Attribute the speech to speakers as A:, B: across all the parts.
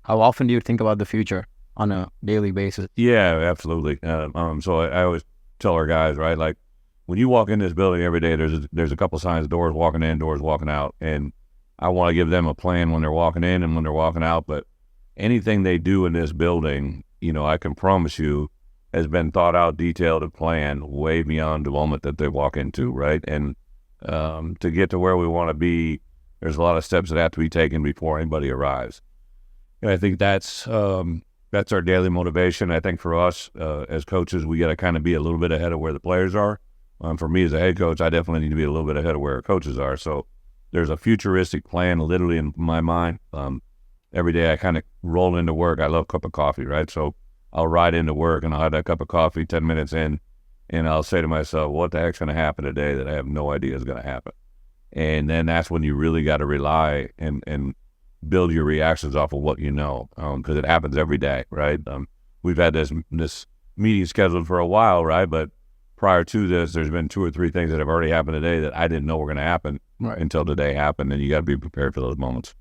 A: How often do you think about the future on a daily basis?
B: Yeah, absolutely. So I always tell our guys, right, like when you walk in this building every day, there's a couple signs, doors walking in, doors walking out, and I want to give them a plan when they're walking in and when they're walking out. But anything they do in this building, I can promise you, has been thought out, detailed, and planned way beyond the moment that they walk into, right? And to get to where we want to be, there's a lot of steps that have to be taken before anybody arrives. And I think that's our daily motivation. I think for us as coaches, we got to kind of be a little bit ahead of where the players are. For me as a head coach, I definitely need to be a little bit ahead of where our coaches are. So there's a futuristic plan literally in my mind. Every day I kind of roll into work. I love a cup of coffee, right? So I'll ride into work and I'll have that cup of coffee 10 minutes in, and I'll say to myself, what the heck's going to happen today that I have no idea is going to happen? And then that's when you really got to rely and build your reactions off of what you know, because it happens every day, right? We've had this meeting scheduled for a while, right? But prior to this, there's been 2 or 3 things that have already happened today that I didn't know were going to happen until today happened, and you got to be prepared for those moments.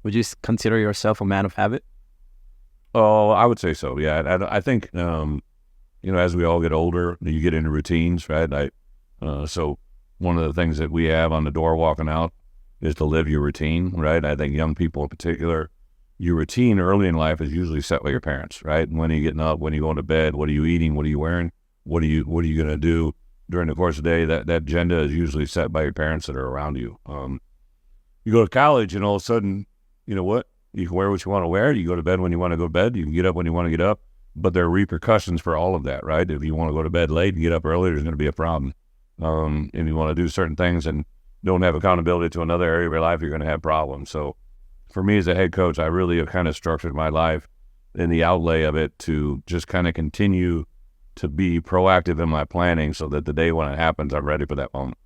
A: Would you consider yourself a man of habit?
B: Oh, I would say so, yeah. I think, as we all get older, you get into routines, right? So one of the things that we have on the door walking out is to live your routine, right? I think young people in particular, your routine early in life is usually set by your parents, right? When are you getting up? When are you going to bed? What are you eating? What are you wearing? What are you going to do during the course of the day? That agenda is usually set by your parents that are around you. You go to college and all of a sudden, you know what? You can wear what you want to wear. You go to bed when you want to go to bed. You can get up when you want to get up. But there are repercussions for all of that, right? If you want to go to bed late and get up early, there's going to be a problem. If you want to do certain things and don't have accountability to another area of your life, you're going to have problems. So for me as a head coach, I really have kind of structured my life in the outlay of it to just kind of continue to be proactive in my planning so that the day when it happens, I'm ready for that moment.